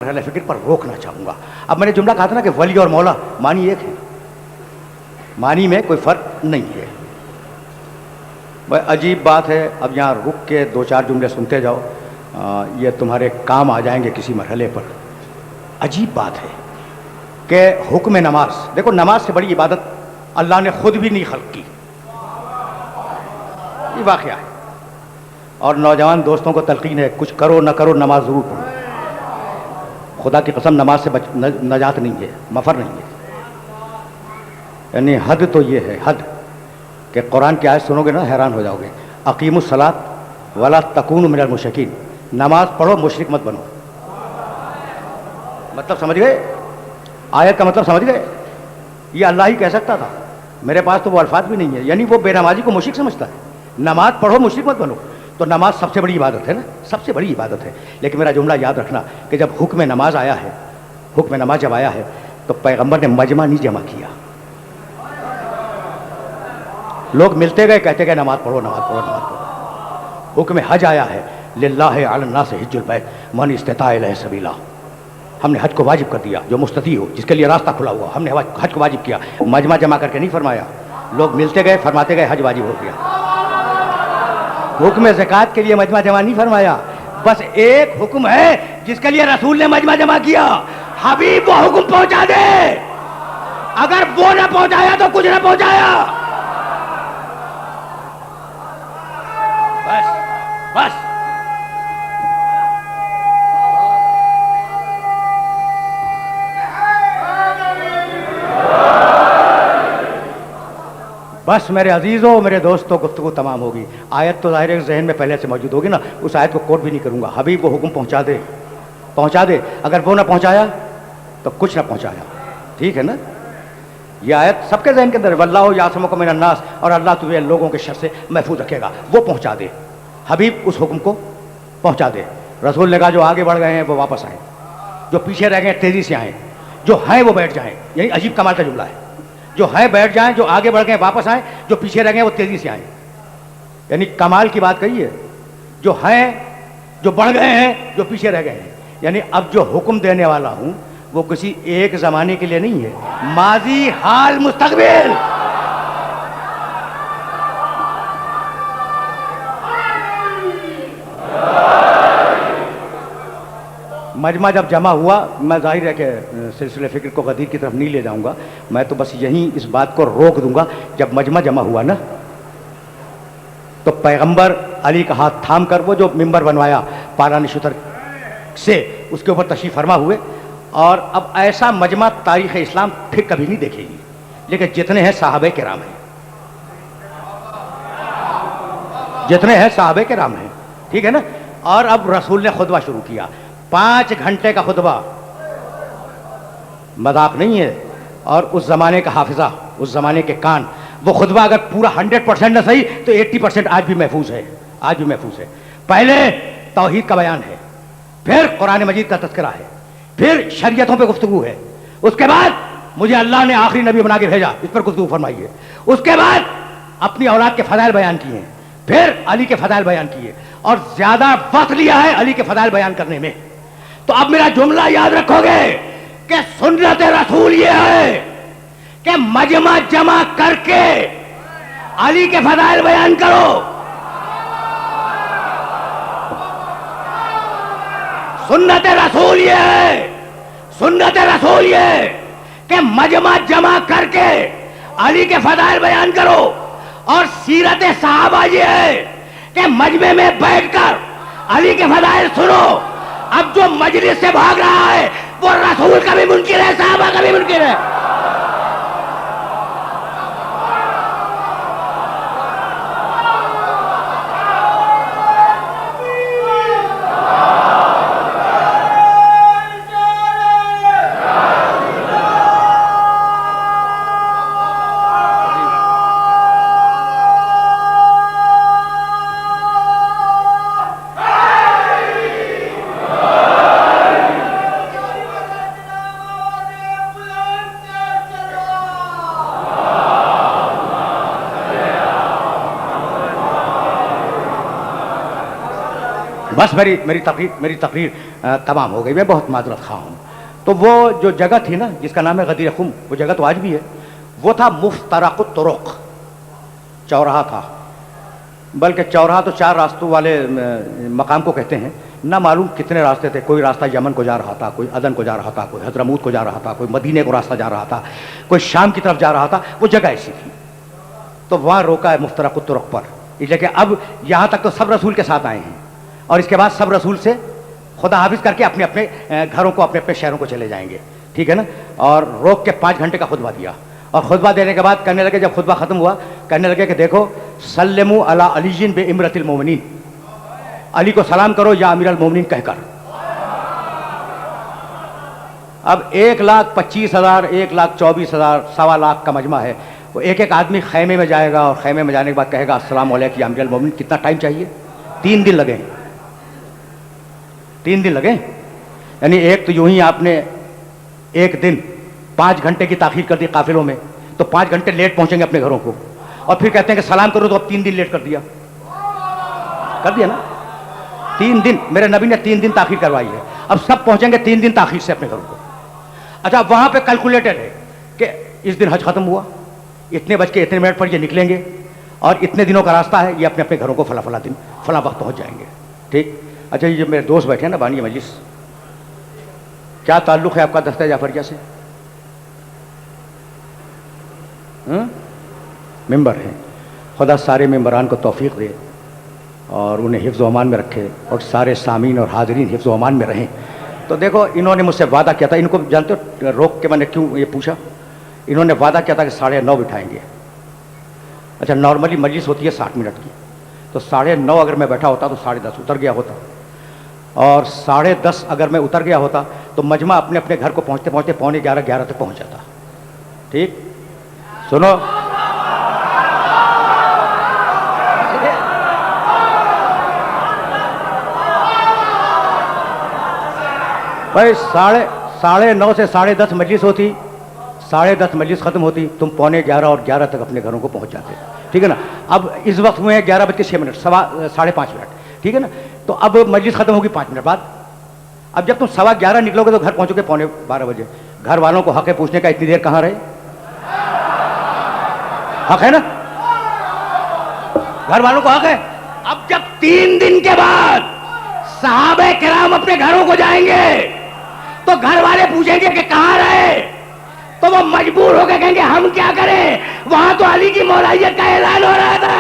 अहले फिक्र पर रोकना चाहूँगा। अब मैंने जुमला कहा था ना कि वली और मौला मानी एक है, मानी में कोई फ़र्क नहीं है। भाई अजीब बात है। अब यहाँ रुक के दो चार जुमले सुनते जाओ, ये तुम्हारे काम आ जाएंगे किसी मरहले पर। अजीब बात है कि हुक्म नमाज, देखो नमाज से बड़ी इबादत अल्लाह ने खुद भी नहीं खल्क की, ये वाक़या है। और नौजवान दोस्तों को तलकीन है, कुछ करो न करो नमाज ज़रूर पढ़ो। खुदा की कसम नमाज से नजात नहीं है, मफर नहीं है। यानी हद तो ये है, हद कि कुरान की आयत सुनोगे ना हैरान हो जाओगे। अकीमुस सलात वला तकूनु मिनल मुशरिकीन, नमाज पढ़ो मुशरिक मत बनो। मतलब समझ गए? आयत का मतलब समझ गए? ये अल्लाह ही कह सकता था, मेरे पास तो वो अल्फाज भी नहीं है। यानी वो बेनमाजी को मुशरिक समझता है। नमाज पढ़ो मुशरिक मत बनो, तो नमाज सबसे बड़ी इबादत है ना, सबसे बड़ी इबादत है। लेकिन मेरा जुमला याद रखना कि जब हुक्म नमाज आया है, हुक्म नमाज जब आया है तो पैगंबर ने मजमा नहीं जमा किया। लोग मिलते गए, कहते गए नमाज पढ़ो नमाज पढ़ो नमाज पढ़ो। हुक्म हज आया है, लिल्लाहि अलन नास हिज्जुल बैत मन इस्तिता इलैहि सबीला। हमने हज को वाजिब कर दिया, जो मुस्तती हो, जिसके लिए रास्ता खुला हुआ, हमने हज को वाजिब किया। मजमा जमा करके नहीं फरमाया, लोग मिलते गए फरमाते गए हज वाजिब हो गया। हुक्म ज़कात के लिए मजमा जमा नहीं फरमाया, बस एक हुक्म है जिसके लिए रसूल ने मजमा जमा किया, हबीब वो हुक्म पहुंचा दे। अगर वो ना पहुंचाया तो कुछ ना पहुंचाया। बस बस बस मेरे अजीज़ों, मेरे दोस्तों, गुफ्तगू तमाम होगी। आयत तो ज़ाहिर जहन में पहले से मौजूद होगी ना, उस आयत को कोट भी नहीं करूँगा। हबीब को हुक्म पहुँचा दे, पहुँचा दे। अगर वो ना पहुँचाया तो कुछ ना पहुँचाया, ठीक है ना। ये आयत सबके जहन के अंदर, वल्लाहु यासिमुकुम मिनन नास, और अल्लाह तुम्हें लोगों के शर से महफूज रखेगा। वो पहुँचा दे, हबीब उस हुक्म को पहुँचा दे। रसूल ने कहा जो आगे बढ़ गए हैं वो वापस आएँ, जो पीछे रह गए तेज़ी से आएँ, जो हैं वो बैठ जाएँ। यही अजीब कमाल का जुमला है, जो है बैठ जाएं, जो आगे बढ़ गए वापस आएं, जो पीछे रह गए वो तेजी से आएं। यानी कमाल की बात कही है, जो हैं, जो बढ़ गए हैं, जो पीछे रह गए हैं। यानी अब जो हुक्म देने वाला हूं वो किसी एक जमाने के लिए नहीं है, माजी हाल मुस्तकबिल। मजमा जब जमा हुआ, मैं जाहिर है कि सिलसिले फ़िक्र को गदीर की तरफ नहीं ले जाऊंगा, मैं तो बस यहीं इस बात को रोक दूंगा। जब मजमा जमा हुआ ना, तो पैगंबर अली का हाथ थाम कर वो जो मिंबर बनवाया पारानी शुतर से, उसके ऊपर तशरीफ़ फरमा हुए। और अब ऐसा मजमा तारीख़ इस्लाम फिर कभी नहीं देखेगी। लेकिन जितने हैं साहबे किराम हैं, जितने हैं साहबे किराम हैं, ठीक है ना। और अब रसूल ने खुतबा शुरू किया, 5 घंटे का खुतबा, मजाक नहीं है। और उस ज़माने का हाफिज़ा, उस ज़माने के कान, वो खुतबा अगर पूरा 100% न सही तो 80% आज भी महफूज है, आज भी महफूज है। पहले तौहीद का बयान है, फिर कुरान मजीद का तज़किरा है, फिर शरीयतों पे गुफ्तगू है। उसके बाद मुझे अल्लाह ने आखिरी नबी बना के भेजा, इस पर गुफ्तगू फरमाइए। उसके बाद अपनी औलाद के फ़ज़ाइल बयान किए, फिर अली के फ़ज़ाइल बयान किए, और ज़्यादा वक्त लिया है अली के फ़ज़ाइल बयान करने में। तो अब मेरा जुमला याद रखोगे कि सुन्नत रसूल ये है कि मजमा जमा करके अली के फ़ज़ाइल बयान करो। सुन्नत रसूल ये है, सुन्नत रसूल ये है कि मजमा जमा करके अली के फ़ज़ाइल बयान करो। और सीरत सहाबा ये है कि मजमे में बैठकर अली के फ़ज़ाइल सुनो। अब जो मजलिस से भाग रहा है वो रसूल का भी मुनकिर है, साहबा का भी मुनकिर है। بس میری تقریر تمام ہو گئی، میں بہت معذرت خواہ ہوں۔ تو وہ جو جگہ تھی نا جس کا نام ہے غدیر خم، وہ جگہ تو آج بھی ہے، وہ تھا مفترق الطرق، چوراہا تھا، بلکہ چوراہا تو چار راستوں والے مقام کو کہتے ہیں، نہ معلوم کتنے راستے تھے، کوئی راستہ یمن کو جا رہا تھا، کوئی عدن کو جا رہا تھا، کوئی حضرموت کو جا رہا تھا، کوئی مدینے کو راستہ جا رہا تھا، کوئی شام کی طرف جا رہا تھا، وہ جگہ ایسی تھی۔ تو وہاں روکا ہے مفترق الطرق پر، اس لیے کہ اب یہاں تک تو سب رسول کے ساتھ آئے ہیں، اور اس کے بعد سب رسول سے خدا حافظ کر کے اپنے اپنے گھروں کو، اپنے اپنے شہروں کو چلے جائیں گے، ٹھیک ہے نا۔ اور روک کے 5 گھنٹے کا خطبہ دیا، اور خطبہ دینے کے بعد کہنے لگے، جب خطبہ ختم ہوا کہنے لگے کہ دیکھو، سلموا علی علی بامرۃ المومنین، علی کو سلام کرو یا امیر المومنین کہہ کر۔ اب 1,25,000 1,24,000 سوا لاکھ کا مجمع ہے، وہ ایک ایک آدمی خیمے میں جائے گا، اور خیمے میں جانے کے بعد کہے گا السلام علیکم یا امیر المومنین۔ کتنا ٹائم چاہیے؟ 3 دن لگے، 3 دن لگے، یعنی ایک تو یوں ہی آپ نے ایک دن 5 گھنٹے کی تاخیر کر دی قافلوں میں، تو 5 گھنٹے لیٹ پہنچیں گے اپنے گھروں کو، اور پھر کہتے ہیں کہ سلام کرو، تو اب 3 دن لیٹ کر دیا نا۔ 3 دن میرے نبی نے 3 دن تاخیر کروائی ہے، اب سب پہنچیں گے 3 دن تاخیر سے اپنے گھروں کو۔ اچھا، وہاں پہ کیلکولیٹڈ ہے کہ اس دن حج ختم ہوا، اتنے بج کے اتنے منٹ پر یہ نکلیں گے، اور اتنے دنوں کا راستہ ہے، یہ اپنے اپنے گھروں کو فلاں فلاں دن فلاں وقت پہنچ جائیں گے، ٹھیک۔ اچھا، یہ جو میرے دوست بیٹھے ہیں نا بانی مجلس، کیا تعلق ہے آپ کا دستہ جعفریہ سے؟ ممبر ہیں، خدا سارے ممبران کو توفیق دے اور انہیں حفظ و امان میں رکھے، اور سارے سامعین اور حاضرین حفظ و امان میں رہیں۔ تو دیکھو، انہوں نے مجھ سے وعدہ کیا تھا، ان کو جانتے ہو روک کے میں نے کیوں یہ پوچھا؟ انہوں نے وعدہ کیا تھا کہ 9:30 بٹھائیں گے۔ اچھا، نارملی مجلس ہوتی ہے 60 منٹ کی، تو 9:30 اگر میں بیٹھا ہوتا تو 10:30 اتر گیا ہوتا، اور 10:30 اگر میں اتر گیا ہوتا تو مجمع اپنے اپنے گھر کو پہنچتے پہنچتے 11:45 تک پہنچ جاتا، ٹھیک۔ سنو، بھائی 9:30 سے 10:30 مجلس ہوتی، 10:30 مجلس ختم ہوتی، تم 11:45 اور 11 تک اپنے گھروں کو پہنچ جاتے، ٹھیک ہے نا۔ اب اس وقت ہوئے ہیں 11:06، 5:30 منٹ، ٹھیک ہے نا۔ تو اب مجلس ختم ہوگی 5 منٹ بعد۔ اب جب تم 11:15 نکلو گے تو گھر پہنچو گے 12:15 بجے۔ گھر والوں کو حق ہے پوچھنے کا اتنی دیر کہاں رہے؟ حق ہے نا، گھر والوں کو حق ہے۔ اب جب 3 دن کے بعد صحابہ کرام اپنے گھروں کو جائیں گے تو گھر والے پوچھیں گے کہ کہاں رہے، تو وہ مجبور ہو کے کہیں گے ہم کیا کریں، وہاں تو علی کی مولائیت کا اعلان ہو رہا تھا۔